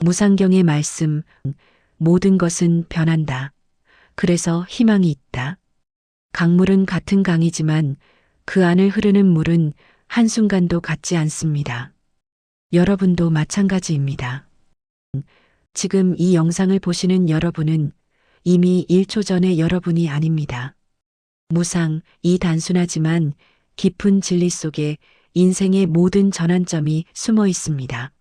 무상경의 말씀, 모든 것은 변한다. 그래서 희망이 있다. 강물은 같은 강이지만 그 안을 흐르는 물은 한순간도 같지 않습니다. 여러분도 마찬가지입니다. 지금 이 영상을 보시는 여러분은 이미 1초 전의 여러분이 아닙니다. 무상, 이 단순하지만 깊은 진리 속에 인생의 모든 전환점이 숨어 있습니다.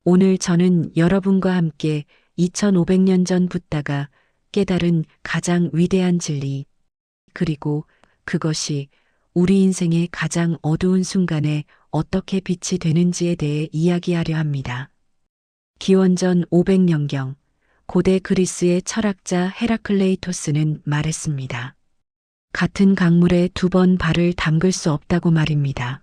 오늘 저는 여러분과 함께 2500년 전 붓다가 깨달은 가장 위대한 진리, 그리고 그것이 우리 인생의 가장 어두운 순간에 어떻게 빛이 되는지에 대해 이야기하려 합니다. 기원전 500년경 고대 그리스의 철학자 헤라클레이토스는 말했습니다. 같은 강물에 2번 발을 담글 수 없다고 말입니다.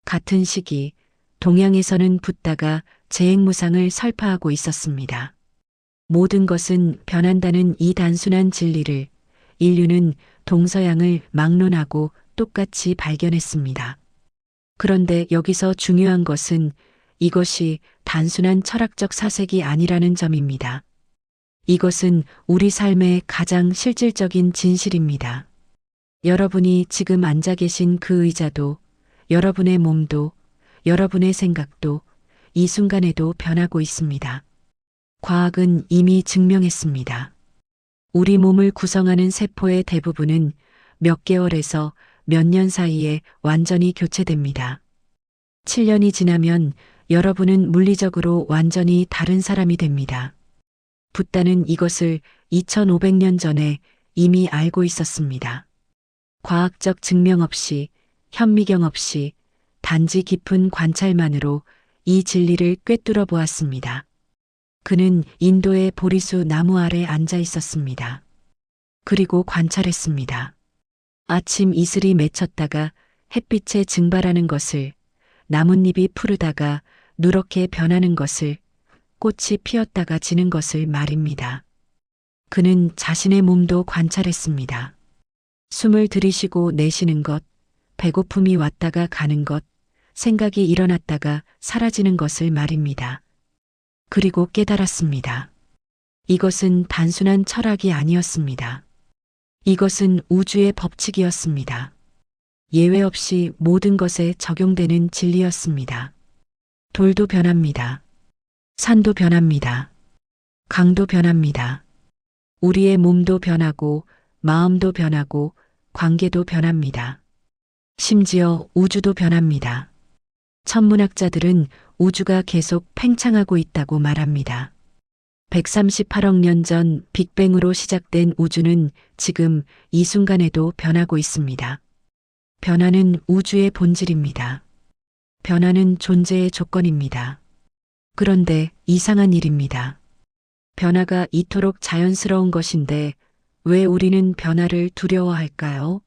같은 시기 동양에서는 붓다가 재행무상을 설파하고 있었습니다. 모든 것은 변한다는 이 단순한 진리를 인류는 동서양을 막론하고 똑같이 발견했습니다. 그런데 여기서 중요한 것은 이것이 단순한 철학적 사색이 아니라는 점입니다. 이것은 우리 삶의 가장 실질적인 진실입니다. 여러분이 지금 앉아 계신 그 의자도, 여러분의 몸도, 여러분의 생각도 이 순간에도 변하고 있습니다. 과학은 이미 증명했습니다. 우리 몸을 구성하는 세포의 대부분은 몇 개월에서 몇 년 사이에 완전히 교체됩니다. 7년이 지나면 여러분은 물리적으로 완전히 다른 사람이 됩니다. 붓다는 이것을 2500년 전에 이미 알고 있었습니다. 과학적 증명 없이, 현미경 없이, 단지 깊은 관찰만으로 이 진리를 꿰뚫어 보았습니다. 그는 인도의 보리수 나무 아래 앉아 있었습니다. 그리고 관찰했습니다. 아침 이슬이 맺혔다가 햇빛에 증발하는 것을, 나뭇잎이 푸르다가 누렇게 변하는 것을, 꽃이 피었다가 지는 것을 말입니다. 그는 자신의 몸도 관찰했습니다. 숨을 들이쉬고 내쉬는 것, 배고픔이 왔다가 가는 것, 생각이 일어났다가 사라지는 것을 말입니다. 그리고 깨달았습니다. 이것은 단순한 철학이 아니었습니다. 이것은 우주의 법칙이었습니다. 예외 없이 모든 것에 적용되는 진리였습니다. 돌도 변합니다. 산도 변합니다. 강도 변합니다. 우리의 몸도 변하고 마음도 변하고 관계도 변합니다. 심지어 우주도 변합니다. 천문학자들은 우주가 계속 팽창하고 있다고 말합니다. 138억 년 전 빅뱅으로 시작된 우주는 지금 이 순간에도 변하고 있습니다. 변화는 우주의 본질입니다. 변화는 존재의 조건입니다. 그런데 이상한 일입니다. 변화가 이토록 자연스러운 것인데 왜 우리는 변화를 두려워할까요?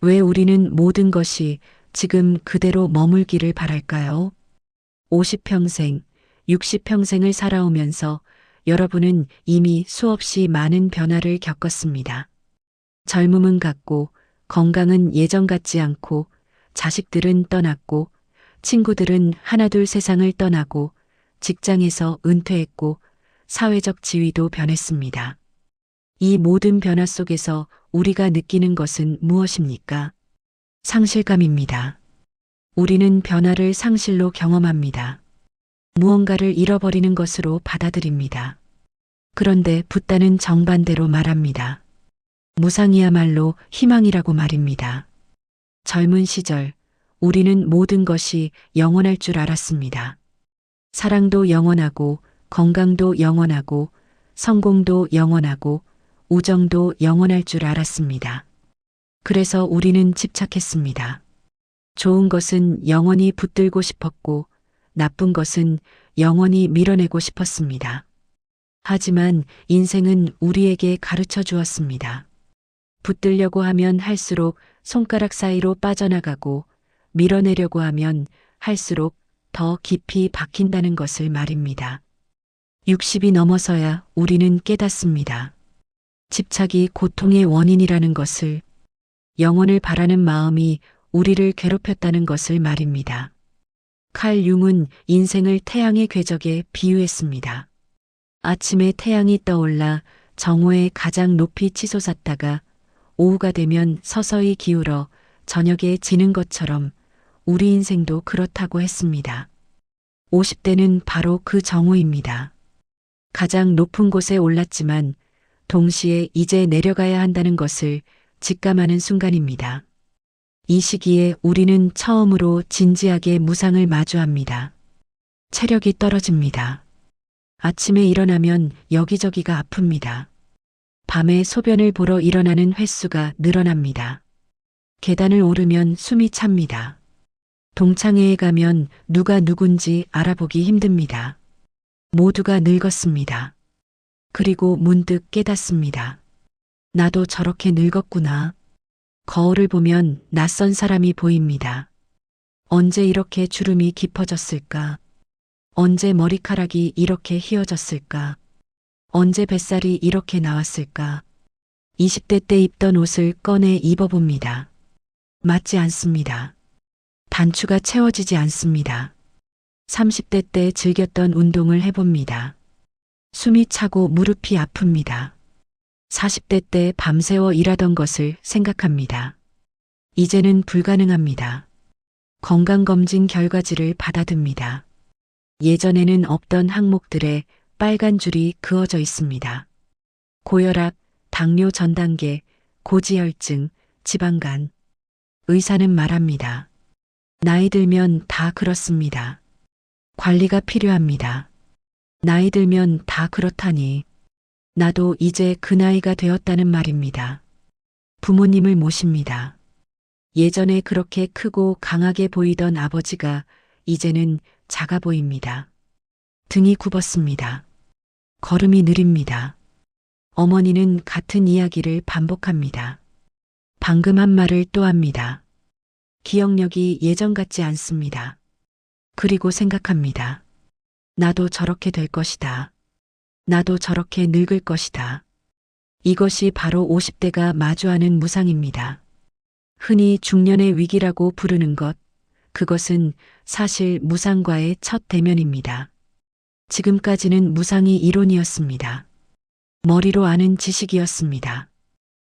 왜 우리는 모든 것이 지금 그대로 머물기를 바랄까요? 50평생, 60평생을 살아오면서 여러분은 이미 수없이 많은 변화를 겪었습니다. 젊음은 같고 건강은 예전 같지 않고 자식들은 떠났고 친구들은 하나둘 세상을 떠나고 직장에서 은퇴했고 사회적 지위도 변했습니다. 이 모든 변화 속에서 우리가 느끼는 것은 무엇입니까? 상실감입니다. 우리는 변화를 상실로 경험합니다. 무언가를 잃어버리는 것으로 받아들입니다. 그런데 붓다는 정반대로 말합니다. 무상이야말로 희망이라고 말입니다. 젊은 시절 우리는 모든 것이 영원할 줄 알았습니다. 사랑도 영원하고 건강도 영원하고 성공도 영원하고 우정도 영원할 줄 알았습니다. 그래서 우리는 집착했습니다. 좋은 것은 영원히 붙들고 싶었고 나쁜 것은 영원히 밀어내고 싶었습니다. 하지만 인생은 우리에게 가르쳐 주었습니다. 붙들려고 하면 할수록 손가락 사이로 빠져나가고 밀어내려고 하면 할수록 더 깊이 박힌다는 것을 말입니다. 60이 넘어서야 우리는 깨닫습니다. 집착이 고통의 원인이라는 것을, 영혼을 바라는 마음이 우리를 괴롭혔다는 것을 말입니다. 칼 융은 인생을 태양의 궤적에 비유했습니다. 아침에 태양이 떠올라 정오에 가장 높이 치솟았다가 오후가 되면 서서히 기울어 저녁에 지는 것처럼 우리 인생도 그렇다고 했습니다. 50대는 바로 그 정오입니다. 가장 높은 곳에 올랐지만 동시에 이제 내려가야 한다는 것을 직감하는 순간입니다. 이 시기에 우리는 처음으로 진지하게 무상을 마주합니다. 체력이 떨어집니다. 아침에 일어나면 여기저기가 아픕니다. 밤에 소변을 보러 일어나는 횟수가 늘어납니다. 계단을 오르면 숨이 찹니다. 동창회에 가면 누가 누군지 알아보기 힘듭니다. 모두가 늙었습니다. 그리고 문득 깨닫습니다. 나도 저렇게 늙었구나. 거울을 보면 낯선 사람이 보입니다. 언제 이렇게 주름이 깊어졌을까? 언제 머리카락이 이렇게 휘어졌을까? 언제 뱃살이 이렇게 나왔을까? 20대 때 입던 옷을 꺼내 입어봅니다. 맞지 않습니다. 단추가 채워지지 않습니다. 30대 때 즐겼던 운동을 해봅니다. 숨이 차고 무릎이 아픕니다. 40대 때 밤새워 일하던 것을 생각합니다. 이제는 불가능합니다. 건강검진 결과지를 받아듭니다. 예전에는 없던 항목들에 빨간 줄이 그어져 있습니다. 고혈압, 당뇨 전 단계, 고지혈증, 지방간. 의사는 말합니다. 나이 들면 다 그렇습니다. 관리가 필요합니다. 나이 들면 다 그렇다니. 나도 이제 그 나이가 되었다는 말입니다. 부모님을 모십니다. 예전에 그렇게 크고 강하게 보이던 아버지가 이제는 작아 보입니다. 등이 굽었습니다. 걸음이 느립니다. 어머니는 같은 이야기를 반복합니다. 방금 한 말을 또 합니다. 기억력이 예전 같지 않습니다. 그리고 생각합니다. 나도 저렇게 될 것이다. 나도 저렇게 늙을 것이다. 이것이 바로 50대가 마주하는 무상입니다. 흔히 중년의 위기라고 부르는 것, 그것은 사실 무상과의 첫 대면입니다. 지금까지는 무상이 이론이었습니다. 머리로 아는 지식이었습니다.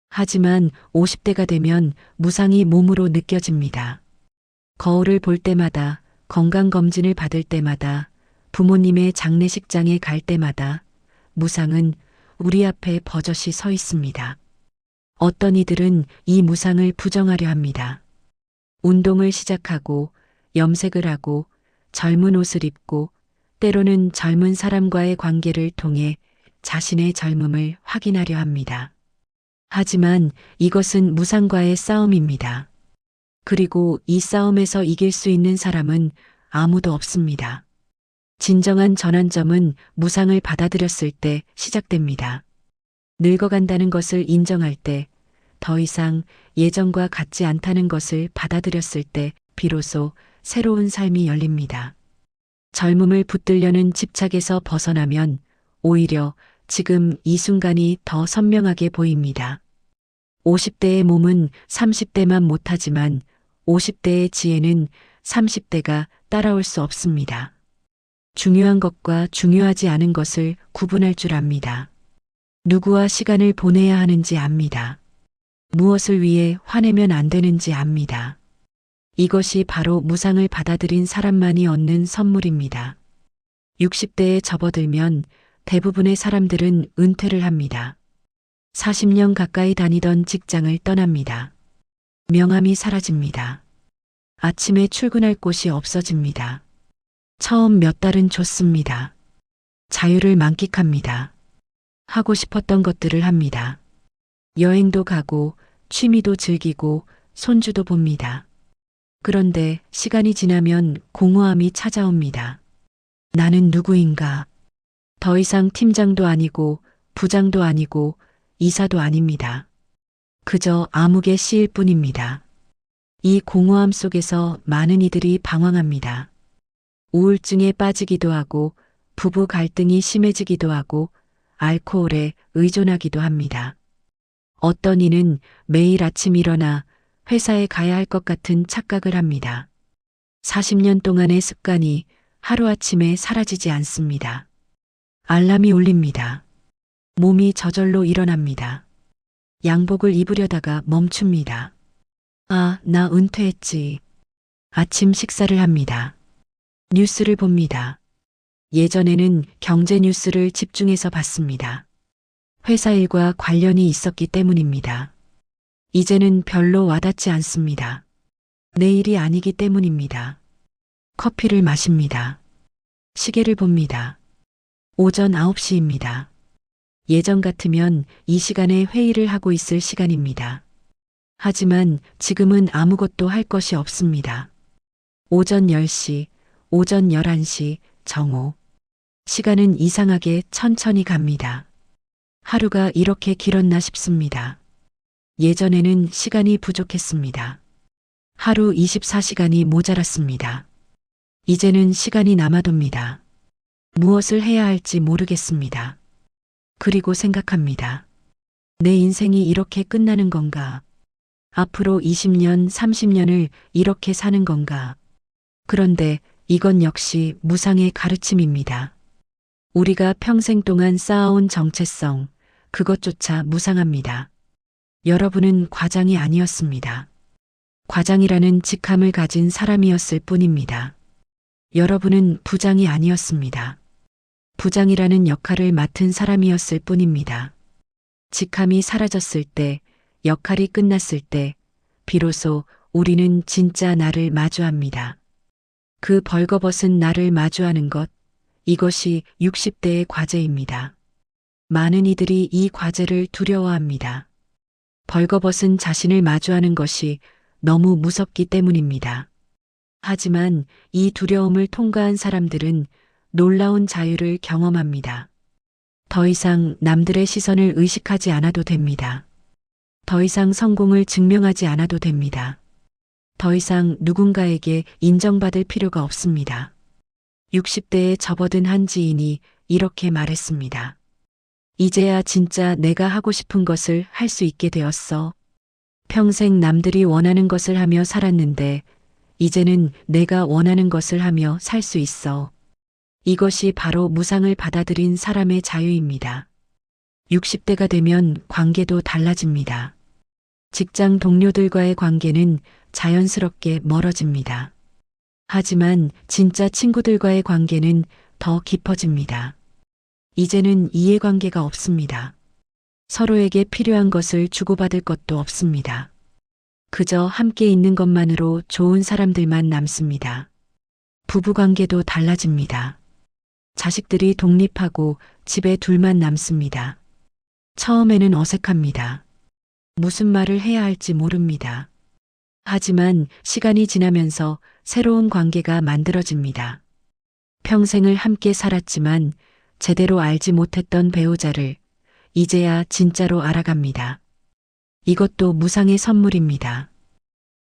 하지만 50대가 되면 무상이 몸으로 느껴집니다. 거울을 볼 때마다, 건강검진을 받을 때마다, 부모님의 장례식장에 갈 때마다 무상은 우리 앞에 버젓이 서 있습니다. 어떤 이들은 이 무상을 부정하려 합니다. 운동을 시작하고 염색을 하고 젊은 옷을 입고 때로는 젊은 사람과의 관계를 통해 자신의 젊음을 확인하려 합니다. 하지만 이것은 무상과의 싸움입니다. 그리고 이 싸움에서 이길 수 있는 사람은 아무도 없습니다. 진정한 전환점은 무상을 받아들였을 때 시작됩니다. 늙어간다는 것을 인정할 때, 더 이상 예전과 같지 않다는 것을 받아들였을 때 비로소 새로운 삶이 열립니다. 젊음을 붙들려는 집착에서 벗어나면 오히려 지금 이 순간이 더 선명하게 보입니다. 50대의 몸은 30대만 못하지만 50대의 지혜는 30대가 따라올 수 없습니다. 중요한 것과 중요하지 않은 것을 구분할 줄 압니다. 누구와 시간을 보내야 하는지 압니다. 무엇을 위해 화내면 안 되는지 압니다. 이것이 바로 무상을 받아들인 사람만이 얻는 선물입니다. 60대에 접어들면 대부분의 사람들은 은퇴를 합니다. 40년 가까이 다니던 직장을 떠납니다. 명함이 사라집니다. 아침에 출근할 곳이 없어집니다. 처음 몇 달은 좋습니다. 자유를 만끽합니다. 하고 싶었던 것들을 합니다. 여행도 가고 취미도 즐기고 손주도 봅니다. 그런데 시간이 지나면 공허함이 찾아옵니다. 나는 누구인가? 더 이상 팀장도 아니고 부장도 아니고 이사도 아닙니다. 그저 암흑의 씨일 뿐입니다. 이 공허함 속에서 많은 이들이 방황합니다. 우울증에 빠지기도 하고 부부 갈등이 심해지기도 하고 알코올에 의존하기도 합니다. 어떤 이는 매일 아침 일어나 회사에 가야 할 것 같은 착각을 합니다. 40년 동안의 습관이 하루아침에 사라지지 않습니다. 알람이 울립니다. 몸이 저절로 일어납니다. 양복을 입으려다가 멈춥니다. 아, 나 은퇴했지. 아침 식사를 합니다. 뉴스를 봅니다. 예전에는 경제 뉴스를 집중해서 봤습니다. 회사 일과 관련이 있었기 때문입니다. 이제는 별로 와닿지 않습니다. 내 일이 아니기 때문입니다. 커피를 마십니다. 시계를 봅니다. 오전 9시입니다. 예전 같으면 이 시간에 회의를 하고 있을 시간입니다. 하지만 지금은 아무것도 할 것이 없습니다. 오전 10시, 오전 11시, 정오. 시간은 이상하게 천천히 갑니다. 하루가 이렇게 길었나 싶습니다. 예전에는 시간이 부족했습니다. 하루 24시간이 모자랐습니다. 이제는 시간이 남아돕니다. 무엇을 해야 할지 모르겠습니다. 그리고 생각합니다. 내 인생이 이렇게 끝나는 건가? 앞으로 20년, 30년을 이렇게 사는 건가? 그런데 이건 역시 무상의 가르침입니다. 우리가 평생 동안 쌓아온 정체성, 그것조차 무상합니다. 여러분은 과장이 아니었습니다. 과장이라는 직함을 가진 사람이었을 뿐입니다. 여러분은 부장이 아니었습니다. 부장이라는 역할을 맡은 사람이었을 뿐입니다. 직함이 사라졌을 때, 역할이 끝났을 때, 비로소 우리는 진짜 나를 마주합니다. 그 벌거벗은 나를 마주하는 것, 이것이 60대의 과제입니다. 많은 이들이 이 과제를 두려워합니다. 벌거벗은 자신을 마주하는 것이 너무 무섭기 때문입니다. 하지만 이 두려움을 통과한 사람들은 놀라운 자유를 경험합니다. 더 이상 남들의 시선을 의식하지 않아도 됩니다. 더 이상 성공을 증명하지 않아도 됩니다. 더 이상 누군가에게 인정받을 필요가 없습니다. 60대에 접어든 한 지인이 이렇게 말했습니다. 이제야 진짜 내가 하고 싶은 것을 할 수 있게 되었어. 평생 남들이 원하는 것을 하며 살았는데 이제는 내가 원하는 것을 하며 살 수 있어. 이것이 바로 무상을 받아들인 사람의 자유입니다. 60대가 되면 관계도 달라집니다. 직장 동료들과의 관계는 자연스럽게 멀어집니다. 하지만 진짜 친구들과의 관계는 더 깊어집니다. 이제는 이해관계가 없습니다. 서로에게 필요한 것을 주고받을 것도 없습니다. 그저 함께 있는 것만으로 좋은 사람들만 남습니다. 부부관계도 달라집니다. 자식들이 독립하고 집에 둘만 남습니다. 처음에는 어색합니다. 무슨 말을 해야 할지 모릅니다. 하지만 시간이 지나면서 새로운 관계가 만들어집니다. 평생을 함께 살았지만 제대로 알지 못했던 배우자를 이제야 진짜로 알아갑니다. 이것도 무상의 선물입니다.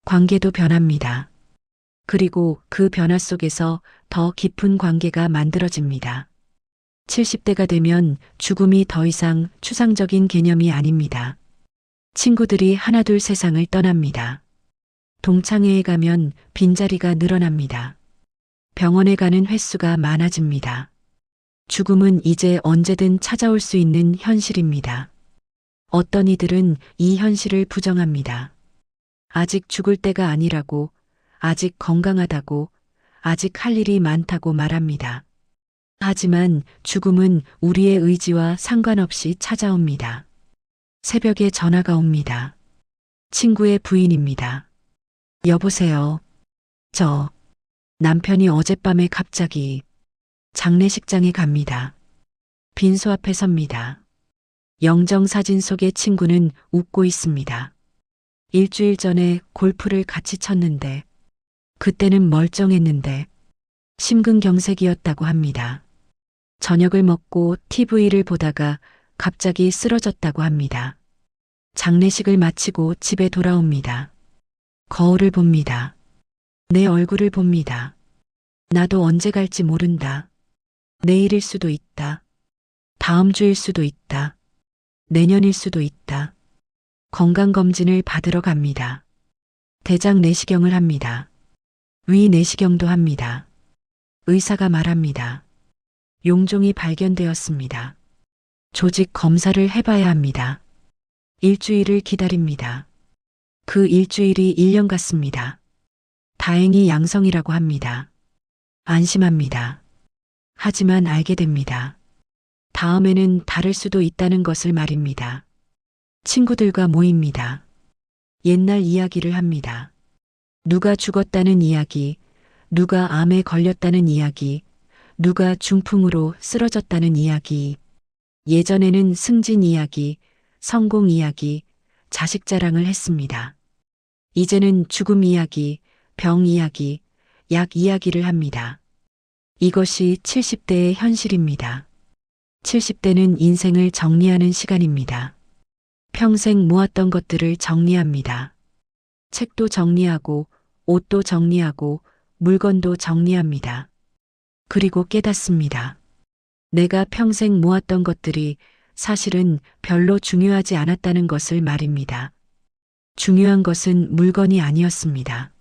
관계도 변합니다. 그리고 그 변화 속에서 더 깊은 관계가 만들어집니다. 70대가 되면 죽음이 더 이상 추상적인 개념이 아닙니다. 친구들이 하나둘 세상을 떠납니다. 동창회에 가면 빈자리가 늘어납니다. 병원에 가는 횟수가 많아집니다. 죽음은 이제 언제든 찾아올 수 있는 현실입니다. 어떤 이들은 이 현실을 부정합니다. 아직 죽을 때가 아니라고, 아직 건강하다고, 아직 할 일이 많다고 말합니다. 하지만 죽음은 우리의 의지와 상관없이 찾아옵니다. 새벽에 전화가 옵니다. 친구의 부인입니다. 여보세요. 저 남편이 어젯밤에 갑자기 장례식장에 갑니다. 빈소 앞에 섭니다. 영정사진 속의 친구는 웃고 있습니다. 일주일 전에 골프를 같이 쳤는데 그때는 멀쩡했는데 심근경색이었다고 합니다. 저녁을 먹고 TV를 보다가 갑자기 쓰러졌다고 합니다. 장례식을 마치고 집에 돌아옵니다. 거울을 봅니다. 내 얼굴을 봅니다. 나도 언제 갈지 모른다. 내일일 수도 있다. 다음 주일 수도 있다. 내년일 수도 있다. 건강검진을 받으러 갑니다. 대장 내시경을 합니다. 위 내시경도 합니다. 의사가 말합니다. 용종이 발견되었습니다. 조직 검사를 해봐야 합니다. 일주일을 기다립니다. 그 일주일이 1년 같습니다. 다행히 양성이라고 합니다. 안심합니다. 하지만 알게 됩니다. 다음에는 다를 수도 있다는 것을 말입니다. 친구들과 모입니다. 옛날 이야기를 합니다. 누가 죽었다는 이야기, 누가 암에 걸렸다는 이야기, 누가 중풍으로 쓰러졌다는 이야기, 예전에는 승진 이야기, 성공 이야기, 자식 자랑을 했습니다. 이제는 죽음 이야기, 병 이야기, 약 이야기를 합니다. 이것이 70대의 현실입니다. 70대는 인생을 정리하는 시간입니다. 평생 모았던 것들을 정리합니다. 책도 정리하고, 옷도 정리하고, 물건도 정리합니다. 그리고 깨닫습니다. 내가 평생 모았던 것들이 사실은 별로 중요하지 않았다는 것을 말입니다. 중요한 것은 물건이 아니었습니다.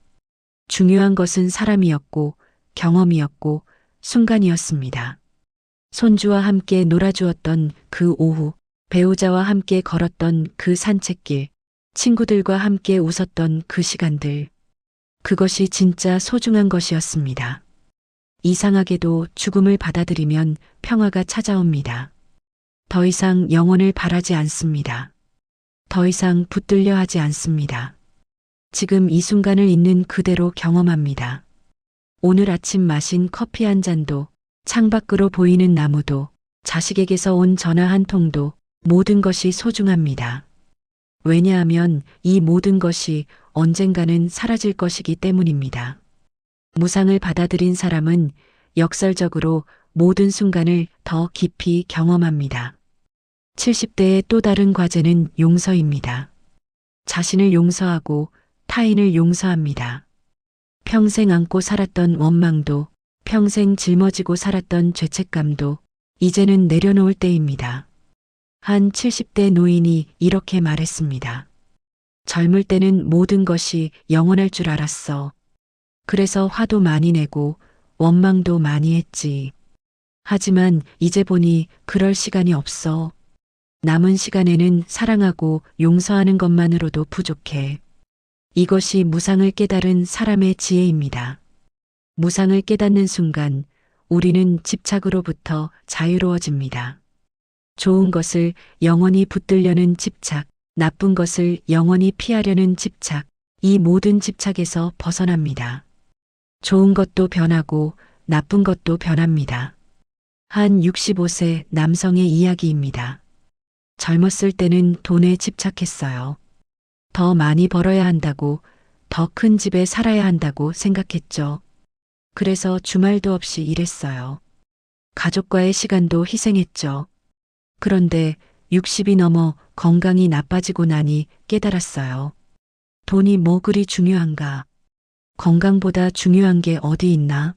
중요한 것은 사람이었고, 경험이었고, 순간이었습니다. 손주와 함께 놀아주었던 그 오후, 배우자와 함께 걸었던 그 산책길, 친구들과 함께 웃었던 그 시간들. 그것이 진짜 소중한 것이었습니다. 이상하게도 죽음을 받아들이면 평화가 찾아옵니다. 더 이상 영혼을 바라지 않습니다. 더 이상 붙들려 하지 않습니다. 지금 이 순간을 있는 그대로 경험합니다. 오늘 아침 마신 커피 한 잔도, 창밖으로 보이는 나무도, 자식에게서 온 전화 한 통도 모든 것이 소중합니다. 왜냐하면 이 모든 것이 언젠가는 사라질 것이기 때문입니다. 무상을 받아들인 사람은 역설적으로 모든 순간을 더 깊이 경험합니다. 70대의 또 다른 과제는 용서입니다. 자신을 용서하고 타인을 용서합니다. 평생 안고 살았던 원망도, 평생 짊어지고 살았던 죄책감도 이제는 내려놓을 때입니다. 한 70대 노인이 이렇게 말했습니다. 젊을 때는 모든 것이 영원할 줄 알았어. 그래서 화도 많이 내고 원망도 많이 했지. 하지만 이제 보니 그럴 시간이 없어. 남은 시간에는 사랑하고 용서하는 것만으로도 부족해. 이것이 무상을 깨달은 사람의 지혜입니다. 무상을 깨닫는 순간 우리는 집착으로부터 자유로워집니다. 좋은 것을 영원히 붙들려는 집착, 나쁜 것을 영원히 피하려는 집착, 이 모든 집착에서 벗어납니다. 좋은 것도 변하고 나쁜 것도 변합니다. 한 65세 남성의 이야기입니다. 젊었을 때는 돈에 집착했어요. 더 많이 벌어야 한다고, 더 큰 집에 살아야 한다고 생각했죠. 그래서 주말도 없이 일했어요. 가족과의 시간도 희생했죠. 그런데 60이 넘어 건강이 나빠지고 나니 깨달았어요. 돈이 뭐 그리 중요한가? 건강보다 중요한 게 어디 있나?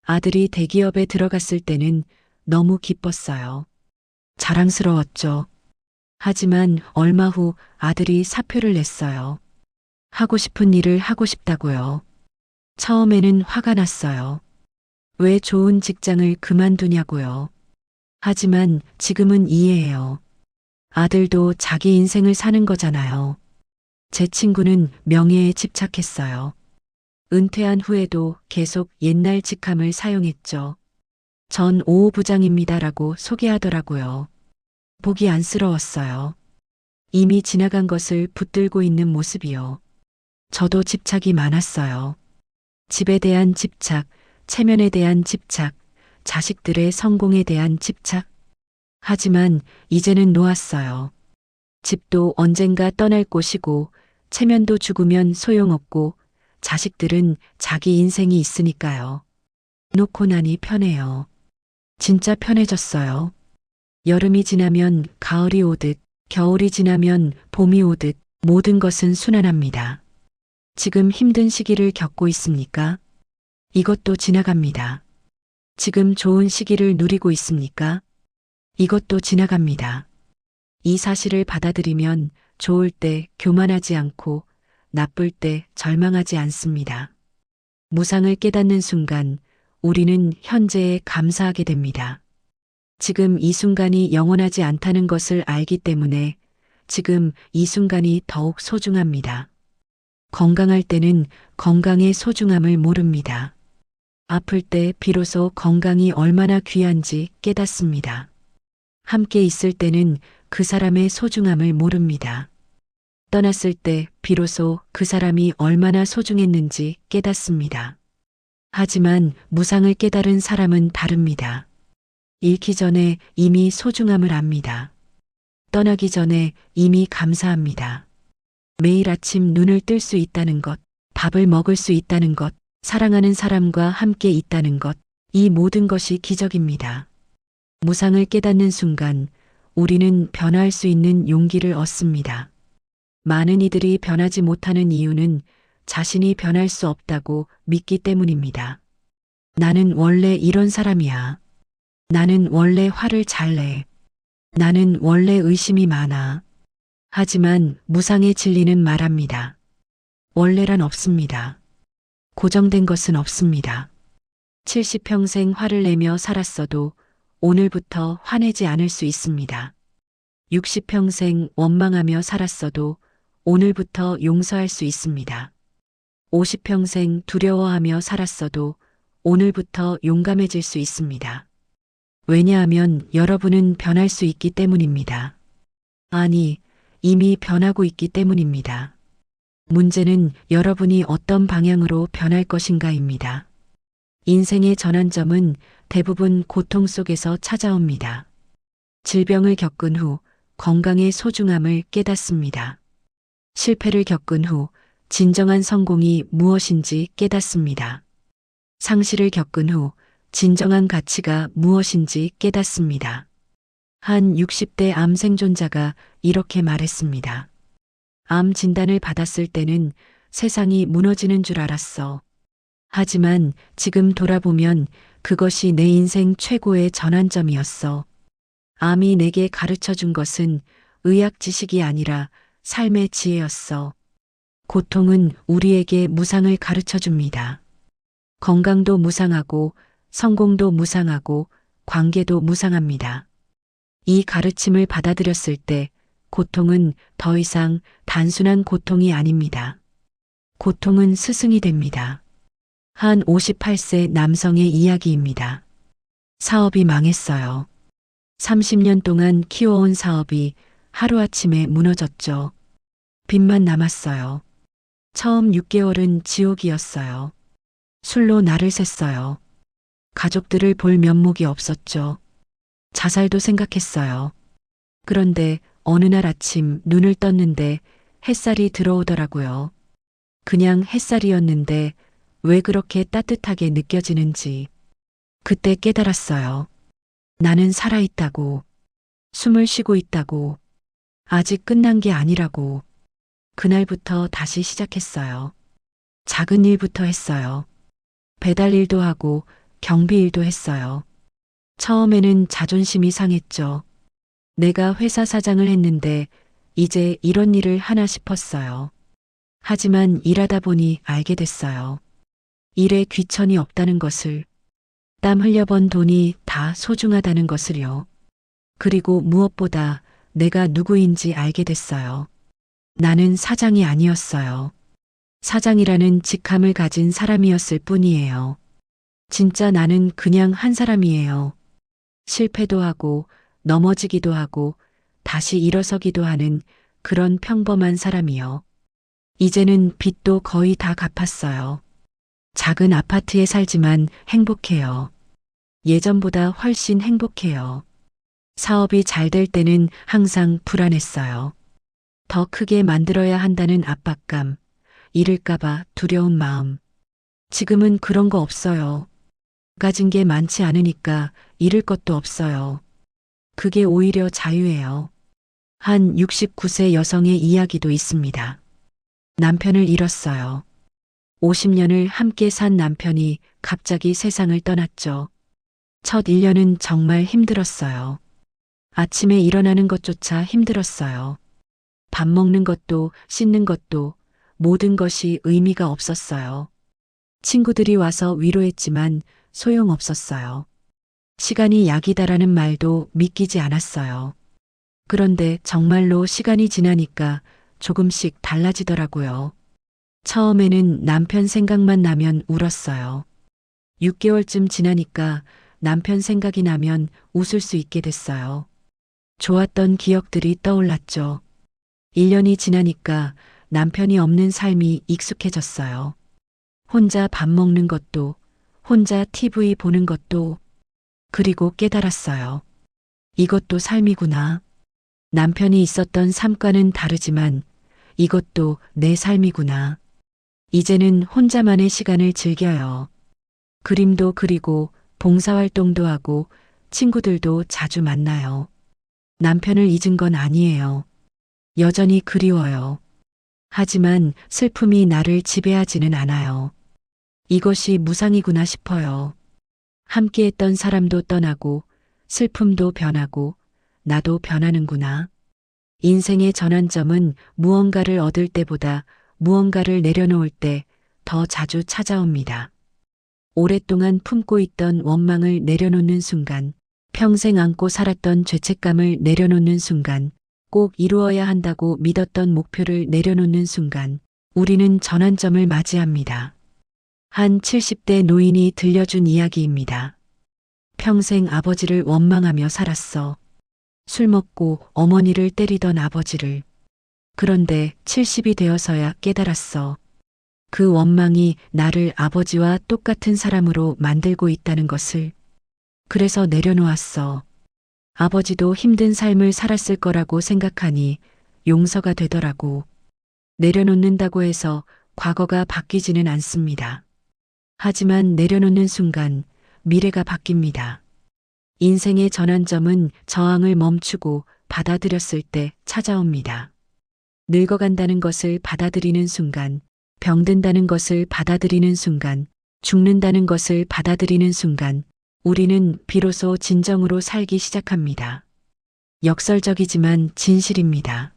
아들이 대기업에 들어갔을 때는 너무 기뻤어요. 자랑스러웠죠. 하지만 얼마 후 아들이 사표를 냈어요. 하고 싶은 일을 하고 싶다고요. 처음에는 화가 났어요. 왜 좋은 직장을 그만두냐고요. 하지만 지금은 이해해요. 아들도 자기 인생을 사는 거잖아요. 제 친구는 명예에 집착했어요. 은퇴한 후에도 계속 옛날 직함을 사용했죠. 전 5호 부장입니다라고 소개하더라고요. 보기 안쓰러웠어요. 이미 지나간 것을 붙들고 있는 모습이요. 저도 집착이 많았어요. 집에 대한 집착, 체면에 대한 집착, 자식들의 성공에 대한 집착. 하지만 이제는 놓았어요. 집도 언젠가 떠날 곳이고, 체면도 죽으면 소용없고, 자식들은 자기 인생이 있으니까요. 놓고 나니 편해요. 진짜 편해졌어요. 여름이 지나면 가을이 오듯, 겨울이 지나면 봄이 오듯 모든 것은 순환합니다. 지금 힘든 시기를 겪고 있습니까? 이것도 지나갑니다. 지금 좋은 시기를 누리고 있습니까? 이것도 지나갑니다. 이 사실을 받아들이면 좋을 때 교만하지 않고 나쁠 때 절망하지 않습니다. 무상을 깨닫는 순간 우리는 현재에 감사하게 됩니다. 지금 이 순간이 영원하지 않다는 것을 알기 때문에 지금 이 순간이 더욱 소중합니다. 건강할 때는 건강의 소중함을 모릅니다. 아플 때 비로소 건강이 얼마나 귀한지 깨닫습니다. 함께 있을 때는 그 사람의 소중함을 모릅니다. 떠났을 때 비로소 그 사람이 얼마나 소중했는지 깨닫습니다. 하지만 무상을 깨달은 사람은 다릅니다. 잃기 전에 이미 소중함을 압니다. 떠나기 전에 이미 감사합니다. 매일 아침 눈을 뜰 수 있다는 것, 밥을 먹을 수 있다는 것, 사랑하는 사람과 함께 있다는 것, 이 모든 것이 기적입니다. 무상을 깨닫는 순간 우리는 변화할 수 있는 용기를 얻습니다. 많은 이들이 변하지 못하는 이유는 자신이 변할 수 없다고 믿기 때문입니다. 나는 원래 이런 사람이야. 나는 원래 화를 잘 내. 나는 원래 의심이 많아. 하지만 무상의 진리는 말합니다. 원래란 없습니다. 고정된 것은 없습니다. 70평생 화를 내며 살았어도 오늘부터 화내지 않을 수 있습니다. 60평생 원망하며 살았어도 오늘부터 용서할 수 있습니다. 50평생 두려워하며 살았어도 오늘부터 용감해질 수 있습니다. 왜냐하면 여러분은 변할 수 있기 때문입니다. 아니, 이미 변하고 있기 때문입니다. 문제는 여러분이 어떤 방향으로 변할 것인가입니다. 인생의 전환점은 대부분 고통 속에서 찾아옵니다. 질병을 겪은 후 건강의 소중함을 깨닫습니다. 실패를 겪은 후 진정한 성공이 무엇인지 깨닫습니다. 상실을 겪은 후 진정한 가치가 무엇인지 깨닫습니다. 한 60대 암 생존자가 이렇게 말했습니다. 암 진단을 받았을 때는 세상이 무너지는 줄 알았어. 하지만 지금 돌아보면 그것이 내 인생 최고의 전환점이었어. 암이 내게 가르쳐 준 것은 의학 지식이 아니라 삶의 지혜였어. 고통은 우리에게 무상을 가르쳐 줍니다. 건강도 무상하고 성공도 무상하고 관계도 무상합니다. 이 가르침을 받아들였을 때 고통은 더 이상 단순한 고통이 아닙니다. 고통은 스승이 됩니다. 한 58세 남성의 이야기입니다. 사업이 망했어요. 30년 동안 키워온 사업이 하루아침에 무너졌죠. 빚만 남았어요. 처음 6개월은 지옥이었어요. 술로 날을 샜어요. 가족들을 볼 면목이 없었죠. 자살도 생각했어요. 그런데 어느 날 아침 눈을 떴는데 햇살이 들어오더라고요. 그냥 햇살이었는데 왜 그렇게 따뜻하게 느껴지는지. 그때 깨달았어요. 나는 살아있다고. 숨을 쉬고 있다고. 아직 끝난 게 아니라고. 그날부터 다시 시작했어요. 작은 일부터 했어요. 배달 일도 하고 경비 일도 했어요. 처음에는 자존심이 상했죠. 내가 회사 사장을 했는데 이제 이런 일을 하나 싶었어요. 하지만 일하다 보니 알게 됐어요. 일에 귀천이 없다는 것을, 땀 흘려번 돈이 다 소중하다는 것을요. 그리고 무엇보다 내가 누구인지 알게 됐어요. 나는 사장이 아니었어요. 사장이라는 직함을 가진 사람이었을 뿐이에요. 진짜 나는 그냥 한 사람이에요. 실패도 하고 넘어지기도 하고 다시 일어서기도 하는 그런 평범한 사람이요. 이제는 빚도 거의 다 갚았어요. 작은 아파트에 살지만 행복해요. 예전보다 훨씬 행복해요. 사업이 잘 될 때는 항상 불안했어요. 더 크게 만들어야 한다는 압박감, 잃을까봐 두려운 마음. 지금은 그런 거 없어요. 가진 게 많지 않으니까 잃을 것도 없어요. 그게 오히려 자유예요. 한 69세 여성의 이야기도 있습니다. 남편을 잃었어요. 50년을 함께 산 남편이 갑자기 세상을 떠났죠. 첫 1년은 정말 힘들었어요. 아침에 일어나는 것조차 힘들었어요. 밥 먹는 것도 씻는 것도 모든 것이 의미가 없었어요. 친구들이 와서 위로했지만 소용없었어요. 시간이 약이다라는 말도 믿기지 않았어요. 그런데 정말로 시간이 지나니까 조금씩 달라지더라고요. 처음에는 남편 생각만 나면 울었어요. 6개월쯤 지나니까 남편 생각이 나면 웃을 수 있게 됐어요. 좋았던 기억들이 떠올랐죠. 1년이 지나니까 남편이 없는 삶이 익숙해졌어요. 혼자 밥 먹는 것도, 혼자 TV 보는 것도, 그리고 깨달았어요. 이것도 삶이구나. 남편이 있었던 삶과는 다르지만 이것도 내 삶이구나. 이제는 혼자만의 시간을 즐겨요. 그림도 그리고 봉사활동도 하고 친구들도 자주 만나요. 남편을 잊은 건 아니에요. 여전히 그리워요. 하지만 슬픔이 나를 지배하지는 않아요. 이것이 무상이구나 싶어요. 함께했던 사람도 떠나고 슬픔도 변하고 나도 변하는구나. 인생의 전환점은 무언가를 얻을 때보다 무언가를 내려놓을 때 더 자주 찾아옵니다. 오랫동안 품고 있던 원망을 내려놓는 순간, 평생 안고 살았던 죄책감을 내려놓는 순간, 꼭 이루어야 한다고 믿었던 목표를 내려놓는 순간, 우리는 전환점을 맞이합니다. 한 70대 노인이 들려준 이야기입니다. 평생 아버지를 원망하며 살았어. 술 먹고 어머니를 때리던 아버지를. 그런데 70이 되어서야 깨달았어. 그 원망이 나를 아버지와 똑같은 사람으로 만들고 있다는 것을. 그래서 내려놓았어. 아버지도 힘든 삶을 살았을 거라고 생각하니 용서가 되더라고. 내려놓는다고 해서 과거가 바뀌지는 않습니다. 하지만 내려놓는 순간 미래가 바뀝니다. 인생의 전환점은 저항을 멈추고 받아들였을 때 찾아옵니다. 늙어간다는 것을 받아들이는 순간, 병든다는 것을 받아들이는 순간, 죽는다는 것을 받아들이는 순간, 우리는 비로소 진정으로 살기 시작합니다. 역설적이지만 진실입니다.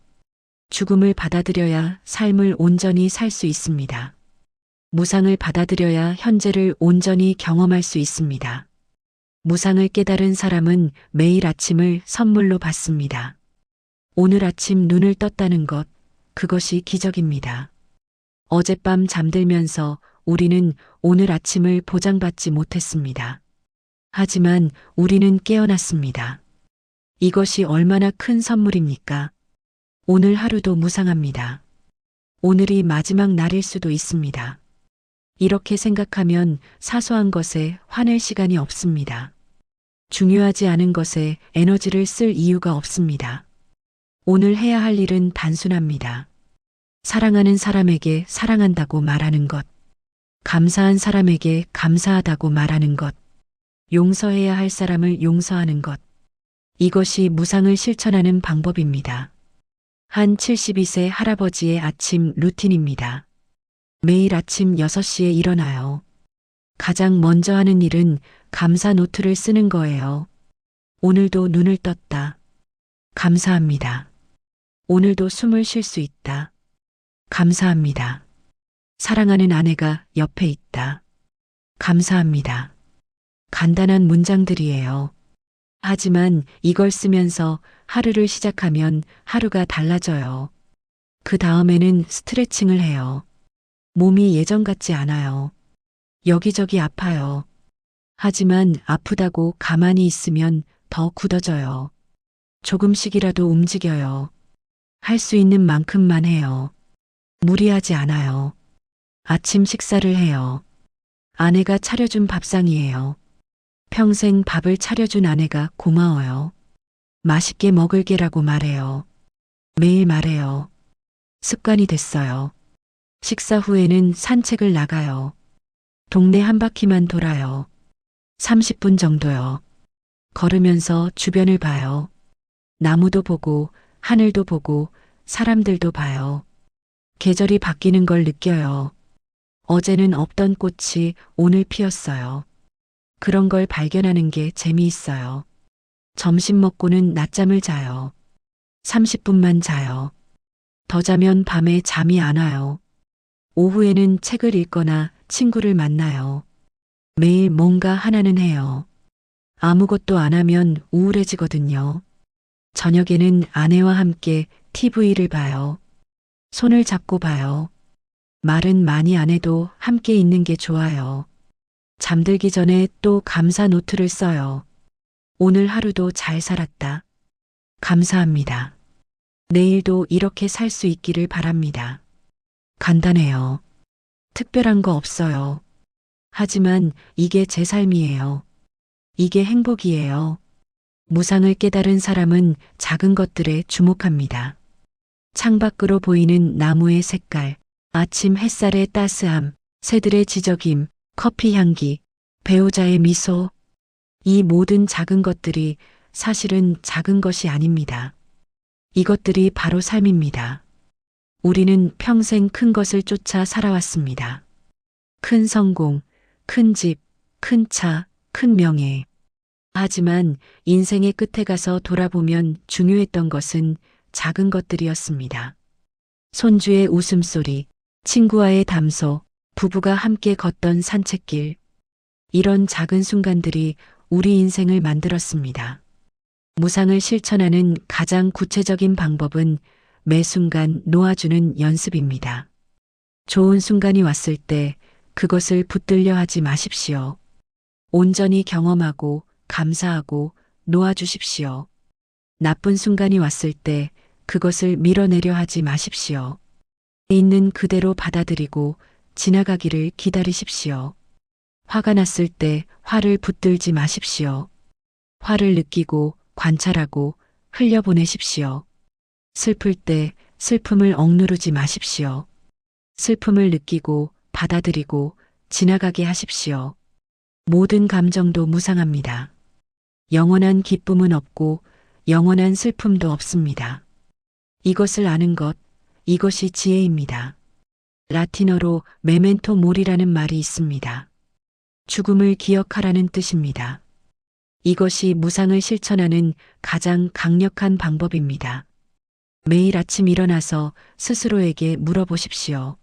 죽음을 받아들여야 삶을 온전히 살 수 있습니다. 무상을 받아들여야 현재를 온전히 경험할 수 있습니다. 무상을 깨달은 사람은 매일 아침을 선물로 받습니다. 오늘 아침 눈을 떴다는 것, 그것이 기적입니다. 어젯밤 잠들면서 우리는 오늘 아침을 보장받지 못했습니다. 하지만 우리는 깨어났습니다. 이것이 얼마나 큰 선물입니까? 오늘 하루도 무상합니다. 오늘이 마지막 날일 수도 있습니다. 이렇게 생각하면 사소한 것에 화낼 시간이 없습니다. 중요하지 않은 것에 에너지를 쓸 이유가 없습니다. 오늘 해야 할 일은 단순합니다. 사랑하는 사람에게 사랑한다고 말하는 것, 감사한 사람에게 감사하다고 말하는 것, 용서해야 할 사람을 용서하는 것. 이것이 무상을 실천하는 방법입니다. 한 72세 할아버지의 아침 루틴입니다. 매일 아침 6시에 일어나요. 가장 먼저 하는 일은 감사 노트를 쓰는 거예요. 오늘도 눈을 떴다. 감사합니다. 오늘도 숨을 쉴 수 있다. 감사합니다. 사랑하는 아내가 옆에 있다. 감사합니다. 간단한 문장들이에요. 하지만 이걸 쓰면서 하루를 시작하면 하루가 달라져요. 그 다음에는 스트레칭을 해요. 몸이 예전 같지 않아요. 여기저기 아파요. 하지만 아프다고 가만히 있으면 더 굳어져요. 조금씩이라도 움직여요. 할 수 있는 만큼만 해요. 무리하지 않아요. 아침 식사를 해요. 아내가 차려준 밥상이에요. 평생 밥을 차려준 아내가 고마워요. 맛있게 먹을게라고 말해요. 매일 말해요. 습관이 됐어요. 식사 후에는 산책을 나가요. 동네 한 바퀴만 돌아요. 30분 정도요. 걸으면서 주변을 봐요. 나무도 보고, 하늘도 보고, 사람들도 봐요. 계절이 바뀌는 걸 느껴요. 어제는 없던 꽃이 오늘 피었어요. 그런 걸 발견하는 게 재미있어요. 점심 먹고는 낮잠을 자요. 30분만 자요. 더 자면 밤에 잠이 안 와요. 오후에는 책을 읽거나 친구를 만나요. 매일 뭔가 하나는 해요. 아무것도 안 하면 우울해지거든요. 저녁에는 아내와 함께 TV를 봐요. 손을 잡고 봐요. 말은 많이 안 해도 함께 있는 게 좋아요. 잠들기 전에 또 감사 노트를 써요. 오늘 하루도 잘 살았다. 감사합니다. 내일도 이렇게 살 수 있기를 바랍니다. 간단해요. 특별한 거 없어요. 하지만 이게 제 삶이에요. 이게 행복이에요. 무상을 깨달은 사람은 작은 것들에 주목합니다. 창밖으로 보이는 나무의 색깔, 아침 햇살의 따스함, 새들의 지저김, 커피 향기, 배우자의 미소. 이 모든 작은 것들이 사실은 작은 것이 아닙니다. 이것들이 바로 삶입니다. 우리는 평생 큰 것을 쫓아 살아왔습니다. 큰 성공, 큰 집, 큰 차, 큰 명예. 하지만 인생의 끝에 가서 돌아보면 중요했던 것은 작은 것들이었습니다. 손주의 웃음소리, 친구와의 담소, 부부가 함께 걷던 산책길. 이런 작은 순간들이 우리 인생을 만들었습니다. 무상을 실천하는 가장 구체적인 방법은 매 순간 놓아주는 연습입니다. 좋은 순간이 왔을 때 그것을 붙들려 하지 마십시오. 온전히 경험하고 감사하고 놓아주십시오. 나쁜 순간이 왔을 때 그것을 밀어내려 하지 마십시오. 있는 그대로 받아들이고 지나가기를 기다리십시오. 화가 났을 때 화를 붙들지 마십시오. 화를 느끼고 관찰하고 흘려보내십시오. 슬플 때 슬픔을 억누르지 마십시오. 슬픔을 느끼고 받아들이고 지나가게 하십시오. 모든 감정도 무상합니다. 영원한 기쁨은 없고 영원한 슬픔도 없습니다. 이것을 아는 것, 이것이 지혜입니다. 라틴어로 메멘토 모리라는 말이 있습니다. 죽음을 기억하라는 뜻입니다. 이것이 무상을 실천하는 가장 강력한 방법입니다. 매일 아침 일어나서 스스로에게 물어보십시오.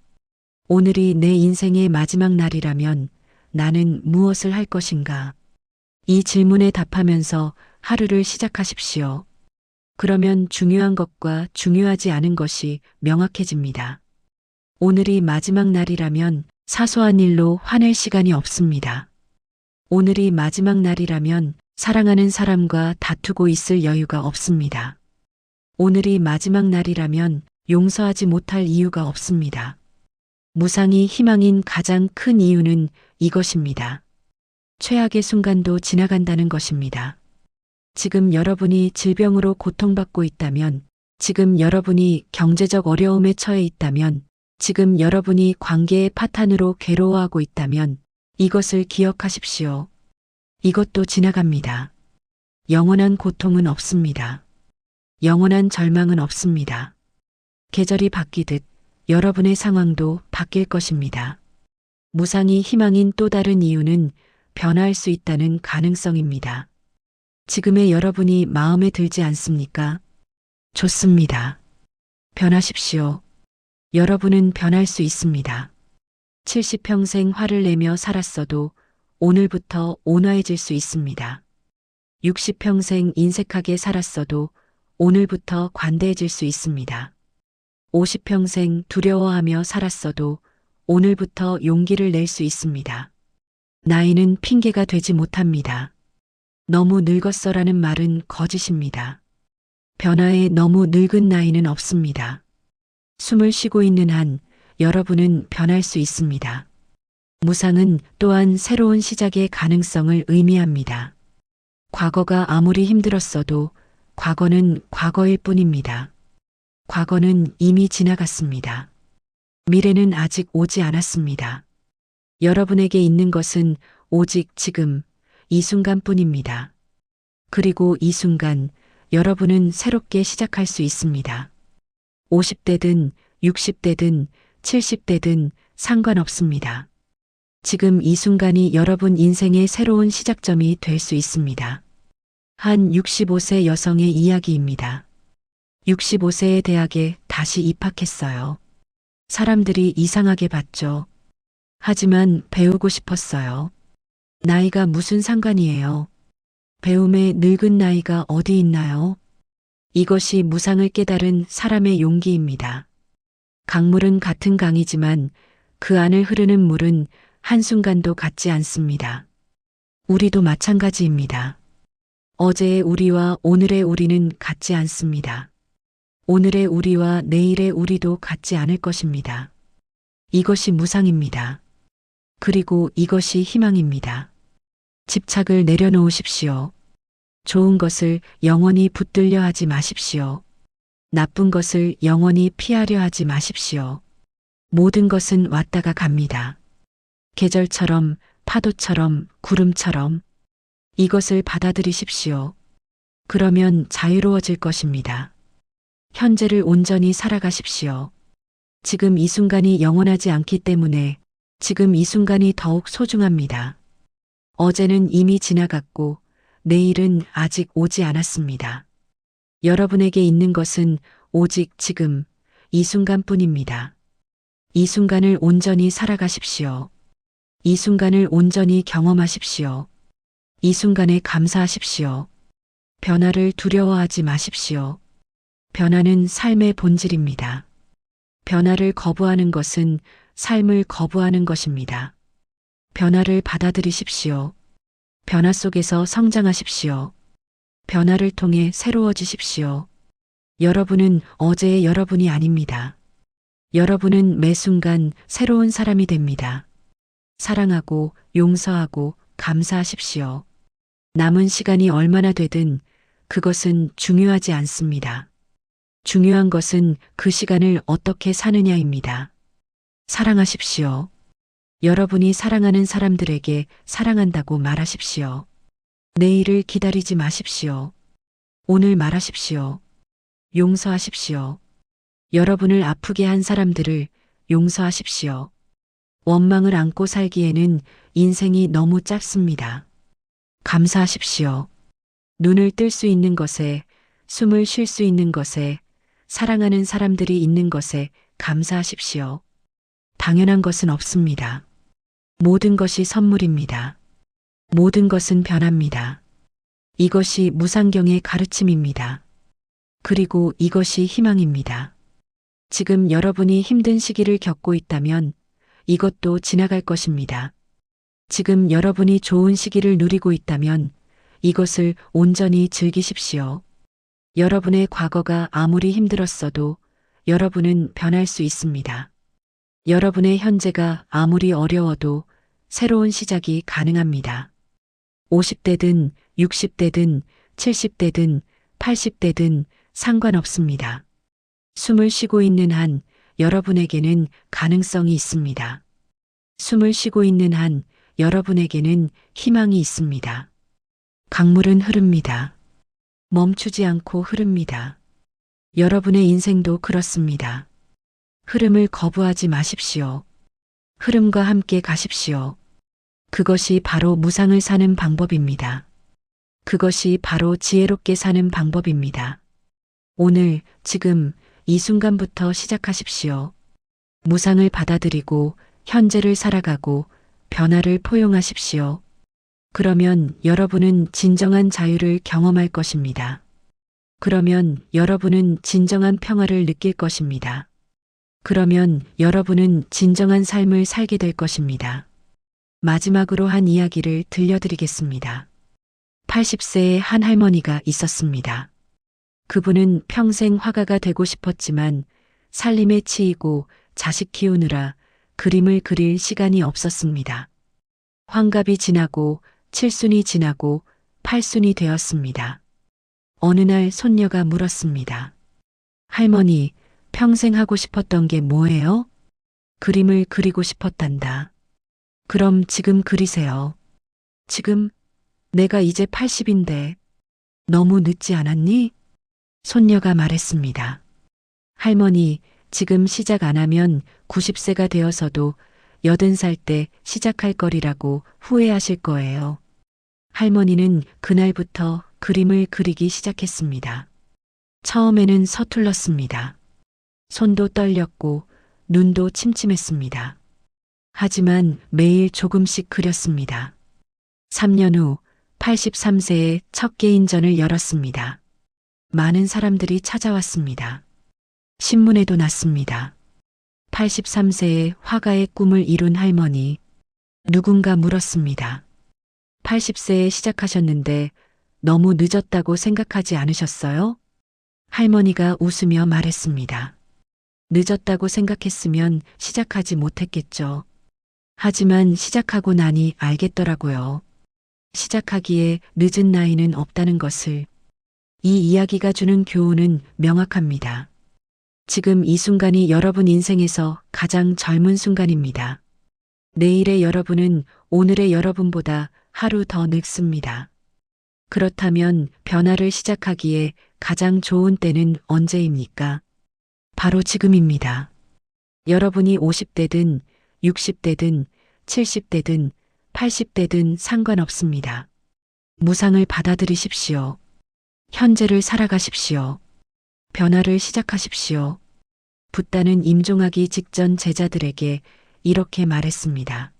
오늘이 내 인생의 마지막 날이라면 나는 무엇을 할 것인가? 이 질문에 답하면서 하루를 시작하십시오. 그러면 중요한 것과 중요하지 않은 것이 명확해집니다. 오늘이 마지막 날이라면 사소한 일로 화낼 시간이 없습니다. 오늘이 마지막 날이라면 사랑하는 사람과 다투고 있을 여유가 없습니다. 오늘이 마지막 날이라면 용서하지 못할 이유가 없습니다. 무상이 희망인 가장 큰 이유는 이것입니다. 최악의 순간도 지나간다는 것입니다. 지금 여러분이 질병으로 고통받고 있다면, 지금 여러분이 경제적 어려움에 처해 있다면, 지금 여러분이 관계의 파탄으로 괴로워하고 있다면 이것을 기억하십시오. 이것도 지나갑니다. 영원한 고통은 없습니다. 영원한 절망은 없습니다. 계절이 바뀌듯 여러분의 상황도 바뀔 것입니다. 무상이 희망인 또 다른 이유는 변화할 수 있다는 가능성입니다. 지금의 여러분이 마음에 들지 않습니까? 좋습니다. 변하십시오. 여러분은 변할 수 있습니다. 70평생 화를 내며 살았어도 오늘부터 온화해질 수 있습니다. 60평생 인색하게 살았어도 오늘부터 관대해질 수 있습니다. 50평생 두려워하며 살았어도 오늘부터 용기를 낼 수 있습니다. 나이는 핑계가 되지 못합니다. 너무 늙었어라는 말은 거짓입니다. 변화에 너무 늙은 나이는 없습니다. 숨을 쉬고 있는 한 여러분은 변할 수 있습니다. 무상은 또한 새로운 시작의 가능성을 의미합니다. 과거가 아무리 힘들었어도 과거는 과거일 뿐입니다. 과거는 이미 지나갔습니다. 미래는 아직 오지 않았습니다. 여러분에게 있는 것은 오직 지금, 이 순간뿐입니다. 그리고 이 순간 여러분은 새롭게 시작할 수 있습니다. 50대든 60대든 70대든 상관없습니다. 지금 이 순간이 여러분 인생의 새로운 시작점이 될 수 있습니다. 한 65세 여성의 이야기입니다. 65세의 대학에 다시 입학했어요. 사람들이 이상하게 봤죠. 하지만 배우고 싶었어요. 나이가 무슨 상관이에요? 배움에 늙은 나이가 어디 있나요? 이것이 무상을 깨달은 사람의 용기입니다. 강물은 같은 강이지만 그 안을 흐르는 물은 한순간도 같지 않습니다. 우리도 마찬가지입니다. 어제의 우리와 오늘의 우리는 같지 않습니다. 오늘의 우리와 내일의 우리도 같지 않을 것입니다. 이것이 무상입니다. 그리고 이것이 희망입니다. 집착을 내려놓으십시오. 좋은 것을 영원히 붙들려 하지 마십시오. 나쁜 것을 영원히 피하려 하지 마십시오. 모든 것은 왔다가 갑니다. 계절처럼, 파도처럼, 구름처럼 이것을 받아들이십시오. 그러면 자유로워질 것입니다. 현재를 온전히 살아가십시오. 지금 이 순간이 영원하지 않기 때문에 지금 이 순간이 더욱 소중합니다. 어제는 이미 지나갔고 내일은 아직 오지 않았습니다. 여러분에게 있는 것은 오직 지금 이 순간뿐입니다. 이 순간을 온전히 살아가십시오. 이 순간을 온전히 경험하십시오. 이 순간에 감사하십시오. 변화를 두려워하지 마십시오. 변화는 삶의 본질입니다. 변화를 거부하는 것은 삶을 거부하는 것입니다. 변화를 받아들이십시오. 변화 속에서 성장하십시오. 변화를 통해 새로워지십시오. 여러분은 어제의 여러분이 아닙니다. 여러분은 매 순간 새로운 사람이 됩니다. 사랑하고 용서하고 감사하십시오. 남은 시간이 얼마나 되든 그것은 중요하지 않습니다. 중요한 것은 그 시간을 어떻게 사느냐입니다. 사랑하십시오. 여러분이 사랑하는 사람들에게 사랑한다고 말하십시오. 내일을 기다리지 마십시오. 오늘 말하십시오. 용서하십시오. 여러분을 아프게 한 사람들을 용서하십시오. 원망을 안고 살기에는 인생이 너무 짧습니다. 감사하십시오. 눈을 뜰 수 있는 것에, 숨을 쉴 수 있는 것에, 사랑하는 사람들이 있는 것에 감사하십시오. 당연한 것은 없습니다. 모든 것이 선물입니다. 모든 것은 변합니다. 이것이 무상경의 가르침입니다. 그리고 이것이 희망입니다. 지금 여러분이 힘든 시기를 겪고 있다면 이것도 지나갈 것입니다. 지금 여러분이 좋은 시기를 누리고 있다면 이것을 온전히 즐기십시오. 여러분의 과거가 아무리 힘들었어도 여러분은 변할 수 있습니다. 여러분의 현재가 아무리 어려워도 새로운 시작이 가능합니다. 50대든 60대든 70대든 80대든 상관없습니다. 숨을 쉬고 있는 한 여러분에게는 가능성이 있습니다. 숨을 쉬고 있는 한 여러분에게는 희망이 있습니다. 강물은 흐릅니다. 멈추지 않고 흐릅니다. 여러분의 인생도 그렇습니다. 흐름을 거부하지 마십시오. 흐름과 함께 가십시오. 그것이 바로 무상을 사는 방법입니다. 그것이 바로 지혜롭게 사는 방법입니다. 오늘, 지금, 이 순간부터 시작하십시오. 무상을 받아들이고 현재를 살아가고 변화를 포용하십시오. 그러면 여러분은 진정한 자유를 경험할 것입니다. 그러면 여러분은 진정한 평화를 느낄 것입니다. 그러면 여러분은 진정한 삶을 살게 될 것입니다. 마지막으로 한 이야기를 들려드리겠습니다. 80세의 한 할머니가 있었습니다. 그분은 평생 화가가 되고 싶었지만 살림에 치이고 자식 키우느라 그림을 그릴 시간이 없었습니다. 환갑이 지나고 칠순이 지나고 팔순이 되었습니다. 어느 날 손녀가 물었습니다. 할머니, 평생 하고 싶었던 게 뭐예요? 그림을 그리고 싶었단다. 그럼 지금 그리세요. 지금 내가 이제 80인데 너무 늦지 않았니? 손녀가 말했습니다. 할머니, 지금 시작 안 하면 90세가 되어서도 80살 때 시작할 거리라고 후회하실 거예요. 할머니는 그날부터 그림을 그리기 시작했습니다. 처음에는 서툴렀습니다. 손도 떨렸고 눈도 침침했습니다. 하지만 매일 조금씩 그렸습니다. 3년 후 83세에 첫 개인전을 열었습니다. 많은 사람들이 찾아왔습니다. 신문에도 났습니다. 83세에 화가의 꿈을 이룬 할머니. 누군가 물었습니다. 80세에 시작하셨는데 너무 늦었다고 생각하지 않으셨어요? 할머니가 웃으며 말했습니다. 늦었다고 생각했으면 시작하지 못했겠죠. 하지만 시작하고 나니 알겠더라고요. 시작하기에 늦은 나이는 없다는 것을. 이 이야기가 주는 교훈은 명확합니다. 지금 이 순간이 여러분 인생에서 가장 젊은 순간입니다. 내일의 여러분은 오늘의 여러분보다 하루 더 늙습니다. 그렇다면 변화를 시작하기에 가장 좋은 때는 언제입니까? 바로 지금입니다. 여러분이 50대든 60대든 70대든 80대든 상관없습니다. 무상을 받아들이십시오. 현재를 살아가십시오. 변화를 시작하십시오. 붓다는 임종하기 직전 제자들에게 이렇게 말했습니다.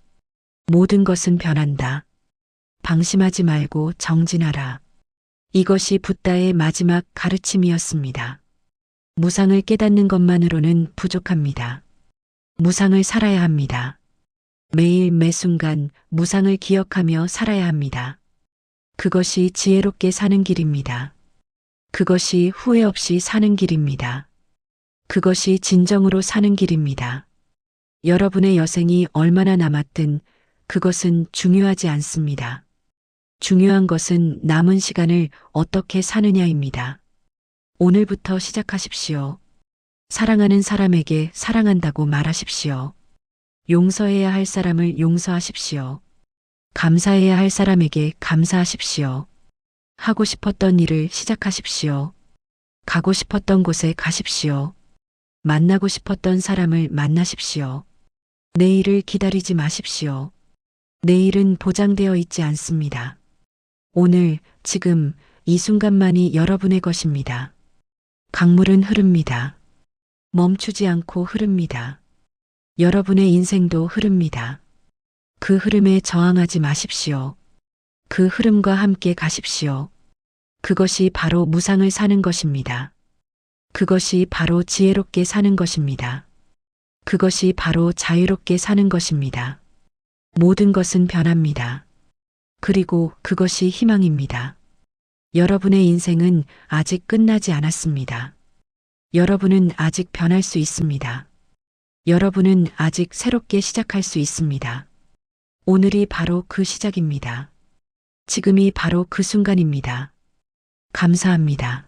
모든 것은 변한다. 방심하지 말고 정진하라. 이것이 붓다의 마지막 가르침이었습니다. 무상을 깨닫는 것만으로는 부족합니다. 무상을 살아야 합니다. 매일 매 순간 무상을 기억하며 살아야 합니다. 그것이 지혜롭게 사는 길입니다. 그것이 후회 없이 사는 길입니다. 그것이 진정으로 사는 길입니다. 여러분의 여생이 얼마나 남았든 그것은 중요하지 않습니다. 중요한 것은 남은 시간을 어떻게 사느냐입니다. 오늘부터 시작하십시오. 사랑하는 사람에게 사랑한다고 말하십시오. 용서해야 할 사람을 용서하십시오. 감사해야 할 사람에게 감사하십시오. 하고 싶었던 일을 시작하십시오. 가고 싶었던 곳에 가십시오. 만나고 싶었던 사람을 만나십시오. 내일을 기다리지 마십시오. 내일은 보장되어 있지 않습니다. 오늘, 지금, 이 순간만이 여러분의 것입니다. 강물은 흐릅니다. 멈추지 않고 흐릅니다. 여러분의 인생도 흐릅니다. 그 흐름에 저항하지 마십시오. 그 흐름과 함께 가십시오. 그것이 바로 무상을 사는 것입니다. 그것이 바로 지혜롭게 사는 것입니다. 그것이 바로 자유롭게 사는 것입니다. 모든 것은 변합니다. 그리고 그것이 희망입니다. 여러분의 인생은 아직 끝나지 않았습니다. 여러분은 아직 변할 수 있습니다. 여러분은 아직 새롭게 시작할 수 있습니다. 오늘이 바로 그 시작입니다. 지금이 바로 그 순간입니다. 감사합니다.